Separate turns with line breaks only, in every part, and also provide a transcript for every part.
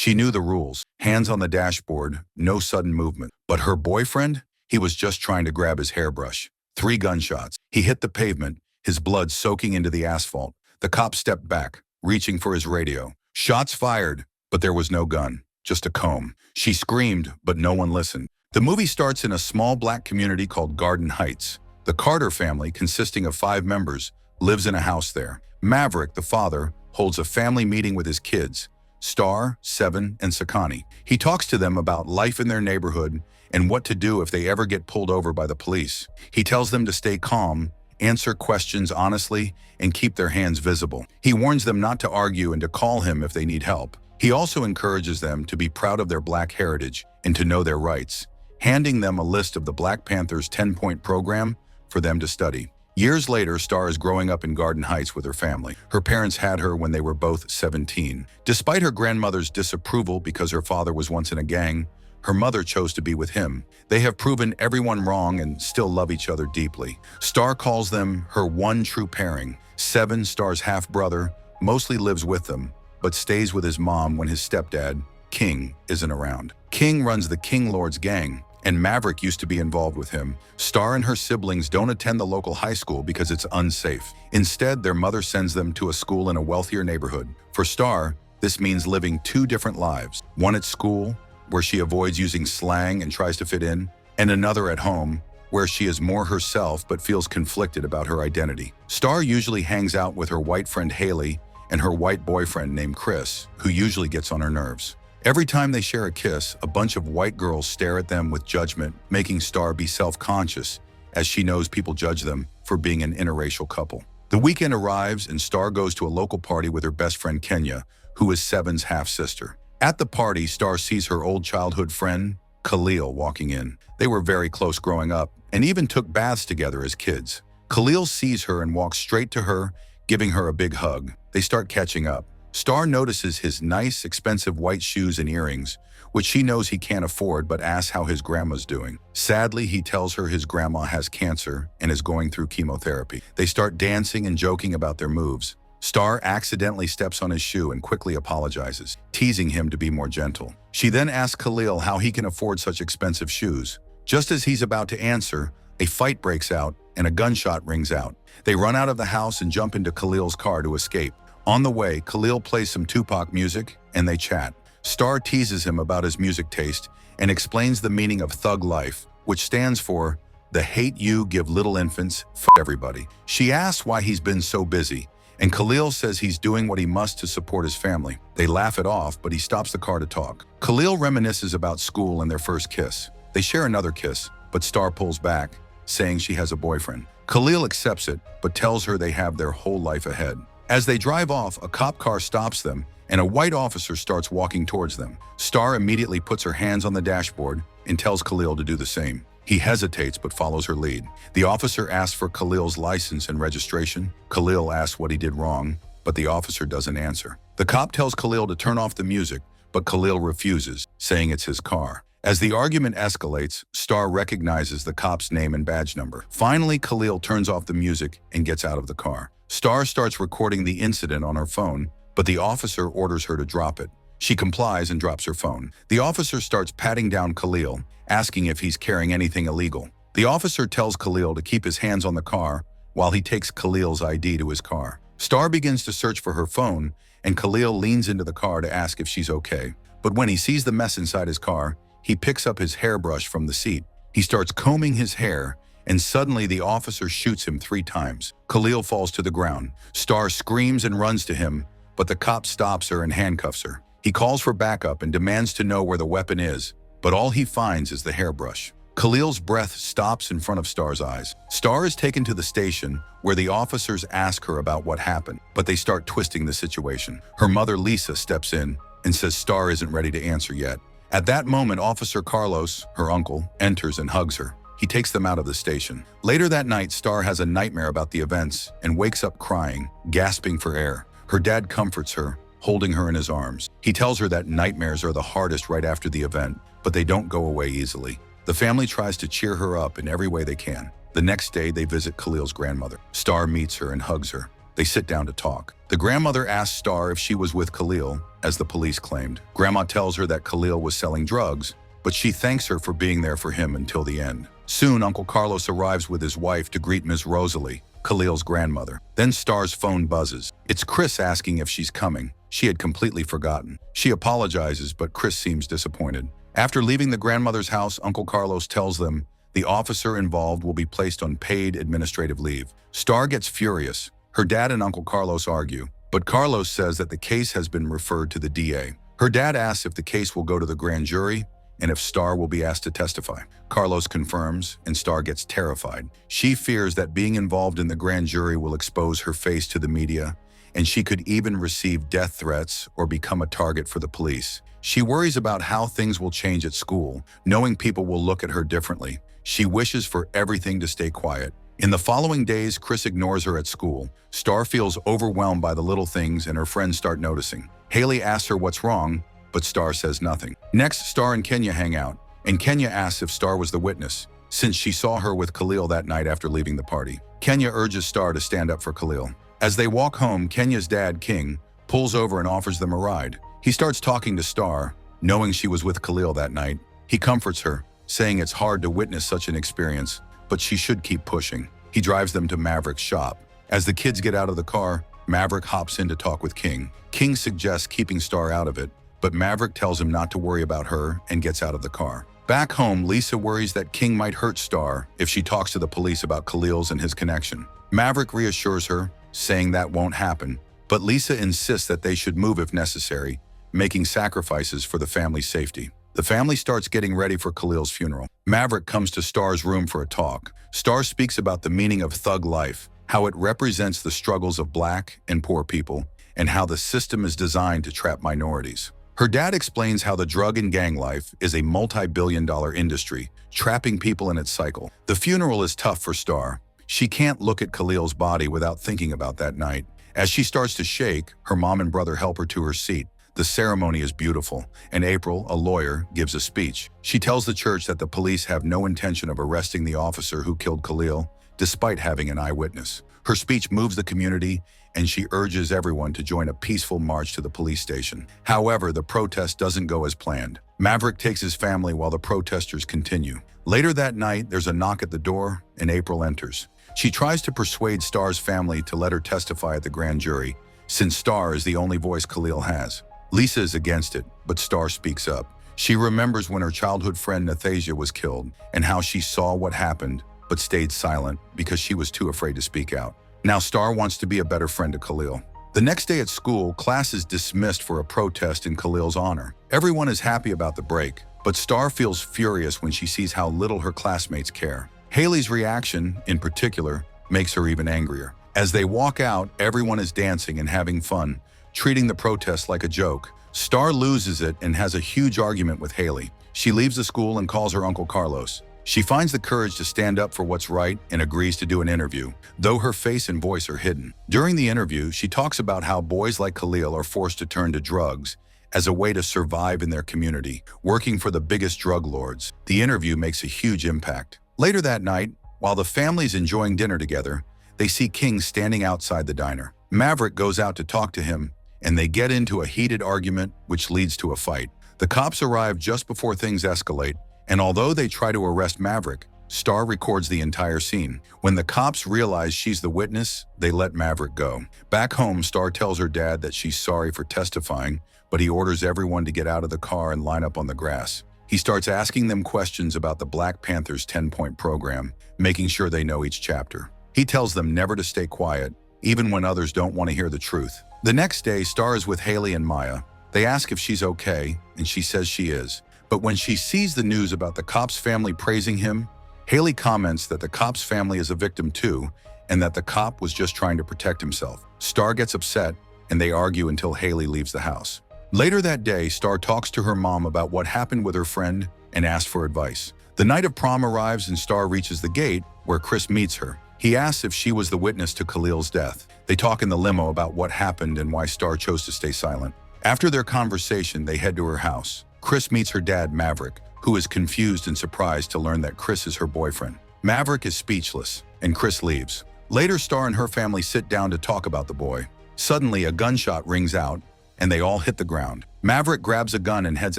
She knew the rules. Hands on the dashboard, no sudden movement. But her boyfriend? He was just trying to grab his hairbrush. 3 gunshots. He hit the pavement, his blood soaking into the asphalt. The cop stepped back, reaching for his radio. Shots fired, but there was no gun, just a comb. She screamed, but no one listened. The movie starts in a small black community called Garden Heights. The Carter family, consisting of 5 members, lives in a house there. Maverick, the father, holds a family meeting with his kids, Star, 7, and Sakani. He talks to them about life in their neighborhood and what to do if they ever get pulled over by the police. He tells them to stay calm, answer questions honestly, and keep their hands visible. He warns them not to argue and to call him if they need help. He also encourages them to be proud of their black heritage and to know their rights, handing them a list of the Black Panthers' 10-point program for them to study. Years later, Star is growing up in Garden Heights with her family. Her parents had her when they were both 17. Despite her grandmother's disapproval because her father was once in a gang, her mother chose to be with him. They have proven everyone wrong and still love each other deeply. Star calls them her one true pairing. 7, Star's half-brother, mostly lives with them, but stays with his mom when his stepdad, King, isn't around. King runs the King Lord's gang, and Maverick used to be involved with him. Star and her siblings don't attend the local high school because it's unsafe. Instead, their mother sends them to a school in a wealthier neighborhood. For Star, this means living 2 different lives. One at school, where she avoids using slang and tries to fit in, and another at home, where she is more herself but feels conflicted about her identity. Star usually hangs out with her white friend Haley and her white boyfriend named Chris, who usually gets on her nerves. Every time they share a kiss, a bunch of white girls stare at them with judgment, making Star be self-conscious, as she knows people judge them for being an interracial couple. The weekend arrives and Star goes to a local party with her best friend Kenya, who is 7's half-sister. At the party, Star sees her old childhood friend, Khalil, walking in. They were very close growing up and even took baths together as kids. Khalil sees her and walks straight to her, giving her a big hug. They start catching up. Star notices his nice, expensive white shoes and earrings, which she knows he can't afford, but asks how his grandma's doing. Sadly, he tells her his grandma has cancer and is going through chemotherapy. They start dancing and joking about their moves. Star accidentally steps on his shoe and quickly apologizes, teasing him to be more gentle. She then asks Khalil how he can afford such expensive shoes. Just as he's about to answer, a fight breaks out and a gunshot rings out. They run out of the house and jump into Khalil's car to escape. On the way, Khalil plays some Tupac music and they chat. Star teases him about his music taste and explains the meaning of thug life, which stands for the hate you give little infants, f everybody. She asks why he's been so busy, and Khalil says he's doing what he must to support his family. They laugh it off, but he stops the car to talk. Khalil reminisces about school and their first kiss. They share another kiss, but Star pulls back, saying she has a boyfriend. Khalil accepts it, but tells her they have their whole life ahead. As they drive off, a cop car stops them, and a white officer starts walking towards them. Star immediately puts her hands on the dashboard and tells Khalil to do the same. He hesitates but follows her lead. The officer asks for Khalil's license and registration. Khalil asks what he did wrong, but the officer doesn't answer. The cop tells Khalil to turn off the music, but Khalil refuses, saying it's his car. As the argument escalates, Star recognizes the cop's name and badge number. Finally, Khalil turns off the music and gets out of the car. Star starts recording the incident on her phone, but the officer orders her to drop it. She complies and drops her phone. The officer starts patting down Khalil, asking if he's carrying anything illegal. The officer tells Khalil to keep his hands on the car while he takes Khalil's ID to his car. Star begins to search for her phone, and Khalil leans into the car to ask if she's okay. But when he sees the mess inside his car, he picks up his hairbrush from the seat. He starts combing his hair, and suddenly the officer shoots him 3 times. Khalil falls to the ground. Star screams and runs to him, but the cop stops her and handcuffs her. He calls for backup and demands to know where the weapon is, but all he finds is the hairbrush. Khalil's breath stops in front of Star's eyes. Star is taken to the station, where the officers ask her about what happened, but they start twisting the situation. Her mother, Lisa, steps in and says Star isn't ready to answer yet. At that moment, Officer Carlos, her uncle, enters and hugs her. He takes them out of the station. Later that night, Star has a nightmare about the events and wakes up crying, gasping for air. Her dad comforts her, holding her in his arms. He tells her that nightmares are the hardest right after the event, but they don't go away easily. The family tries to cheer her up in every way they can. The next day, they visit Khalil's grandmother. Star meets her and hugs her. They sit down to talk. The grandmother asks Star if she was with Khalil, as the police claimed. Grandma tells her that Khalil was selling drugs, but she thanks her for being there for him until the end. Soon, Uncle Carlos arrives with his wife to greet Ms. Rosalie, Khalil's grandmother. Then Star's phone buzzes. It's Chris asking if she's coming. She had completely forgotten. She apologizes, but Chris seems disappointed. After leaving the grandmother's house, Uncle Carlos tells them the officer involved will be placed on paid administrative leave. Star gets furious. Her dad and Uncle Carlos argue, but Carlos says that the case has been referred to the DA. Her dad asks if the case will go to the grand jury and if Star will be asked to testify. Carlos confirms, and Star gets terrified. She fears that being involved in the grand jury will expose her face to the media, and she could even receive death threats or become a target for the police. She worries about how things will change at school, knowing people will look at her differently. She wishes for everything to stay quiet. In the following days, Chris ignores her at school. Star feels overwhelmed by the little things, and her friends start noticing. Haley asks her what's wrong, but Star says nothing. Next, Star and Kenya hang out, and Kenya asks if Star was the witness, since she saw her with Khalil that night after leaving the party. Kenya urges Star to stand up for Khalil. As they walk home, Kenya's dad, King, pulls over and offers them a ride. He starts talking to Star, knowing she was with Khalil that night. He comforts her, saying it's hard to witness such an experience, but she should keep pushing. He drives them to Maverick's shop. As the kids get out of the car, Maverick hops in to talk with King. King suggests keeping Star out of it, but Maverick tells him not to worry about her and gets out of the car. Back home, Lisa worries that King might hurt Star if she talks to the police about Khalil's and his connection. Maverick reassures her, saying that won't happen, but Lisa insists that they should move if necessary, making sacrifices for the family's safety. The family starts getting ready for Khalil's funeral. Maverick comes to Star's room for a talk. Star speaks about the meaning of thug life, how it represents the struggles of Black and poor people, and how the system is designed to trap minorities. Her dad explains how the drug and gang life is a multi-billion-dollar industry, trapping people in its cycle. The funeral is tough for Star. She can't look at Khalil's body without thinking about that night. As she starts to shake, her mom and brother help her to her seat. The ceremony is beautiful, and April, a lawyer, gives a speech. She tells the church that the police have no intention of arresting the officer who killed Khalil, despite having an eyewitness. Her speech moves the community, and she urges everyone to join a peaceful march to the police station. However, the protest doesn't go as planned. Maverick takes his family while the protesters continue. Later that night, there's a knock at the door, and April enters. She tries to persuade Star's family to let her testify at the grand jury, since Star is the only voice Khalil has. Lisa is against it, but Star speaks up. She remembers when her childhood friend Nathasia was killed, and how she saw what happened, but stayed silent because she was too afraid to speak out. Now Star wants to be a better friend to Khalil. The next day at school, class is dismissed for a protest in Khalil's honor. Everyone is happy about the break, but Star feels furious when she sees how little her classmates care. Haley's reaction, in particular, makes her even angrier. As they walk out, everyone is dancing and having fun, treating the protest like a joke. Star loses it and has a huge argument with Haley. She leaves the school and calls her Uncle Carlos. She finds the courage to stand up for what's right and agrees to do an interview, though her face and voice are hidden. During the interview, she talks about how boys like Khalil are forced to turn to drugs as a way to survive in their community, working for the biggest drug lords. The interview makes a huge impact. Later that night, while the family's enjoying dinner together, they see King standing outside the diner. Maverick goes out to talk to him, and they get into a heated argument, which leads to a fight. The cops arrive just before things escalate, and although they try to arrest Maverick, Star records the entire scene. When the cops realize she's the witness, they let Maverick go. Back home, Star tells her dad that she's sorry for testifying, but he orders everyone to get out of the car and line up on the grass. He starts asking them questions about the Black Panthers' 10-point program, making sure they know each chapter. He tells them never to stay quiet, even when others don't want to hear the truth. The next day, Star is with Haley and Maya. They ask if she's okay, and she says she is. But when she sees the news about the cop's family praising him, Haley comments that the cop's family is a victim too, and that the cop was just trying to protect himself. Star gets upset, and they argue until Haley leaves the house. Later that day, Star talks to her mom about what happened with her friend and asks for advice. The night of prom arrives and Star reaches the gate where Chris meets her. He asks if she was the witness to Khalil's death. They talk in the limo about what happened and why Star chose to stay silent. After their conversation, they head to her house. Chris meets her dad, Maverick, who is confused and surprised to learn that Chris is her boyfriend. Maverick is speechless, and Chris leaves. Later, Star and her family sit down to talk about the boy. Suddenly, a gunshot rings out, and they all hit the ground. Maverick grabs a gun and heads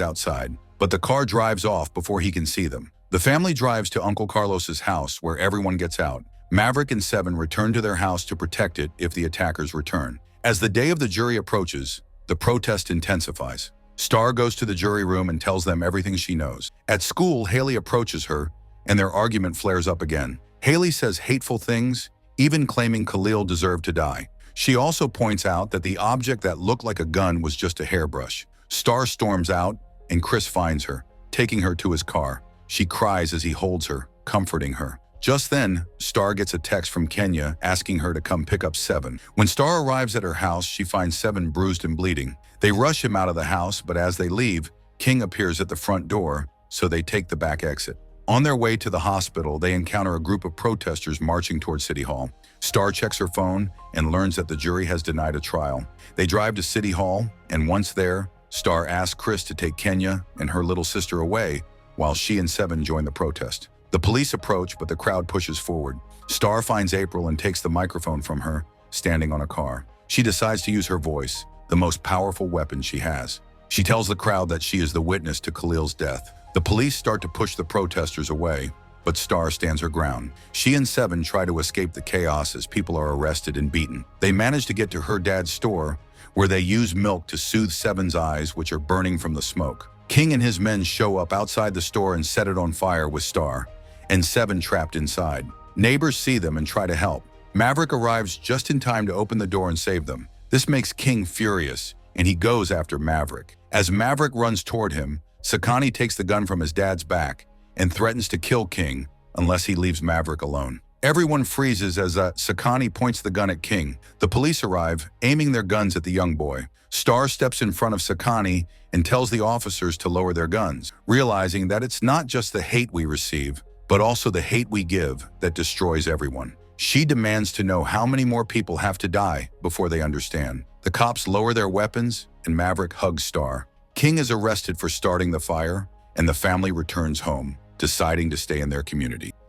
outside, but the car drives off before he can see them. The family drives to Uncle Carlos's house, where everyone gets out. Maverick and Seven return to their house to protect it if the attackers return. As the day of the jury approaches, the protest intensifies. Star goes to the jury room and tells them everything she knows. At school, Haley approaches her, and their argument flares up again. Haley says hateful things, even claiming Khalil deserved to die. She also points out that the object that looked like a gun was just a hairbrush. Star storms out, and Chris finds her, taking her to his car. She cries as he holds her, comforting her. Just then, Star gets a text from Kenya asking her to come pick up Seven. When Star arrives at her house, she finds Seven bruised and bleeding. They rush him out of the house, but as they leave, King appears at the front door, so they take the back exit. On their way to the hospital, they encounter a group of protesters marching toward City Hall. Star checks her phone and learns that the jury has denied a trial. They drive to City Hall, and once there, Star asks Chris to take Kenya and her little sister away while she and Seven join the protest. The police approach, but the crowd pushes forward. Star finds April and takes the microphone from her, standing on a car. She decides to use her voice, the most powerful weapon she has. She tells the crowd that she is the witness to Khalil's death. The police start to push the protesters away, but Star stands her ground. She and Seven try to escape the chaos as people are arrested and beaten. They manage to get to her dad's store, where they use milk to soothe Seven's eyes, which are burning from the smoke. King and his men show up outside the store and set it on fire with Star, and Seven trapped inside. Neighbors see them and try to help. Maverick arrives just in time to open the door and save them. This makes King furious, and he goes after Maverick. As Maverick runs toward him, Sakani takes the gun from his dad's back and threatens to kill King unless he leaves Maverick alone. Everyone freezes as Sakani points the gun at King. The police arrive, aiming their guns at the young boy. Star steps in front of Sakani and tells the officers to lower their guns, realizing that it's not just the hate we receive, but also the hate we give that destroys everyone. She demands to know how many more people have to die before they understand. The cops lower their weapons, and Maverick hugs Star. King is arrested for starting the fire, and the family returns home, deciding to stay in their community.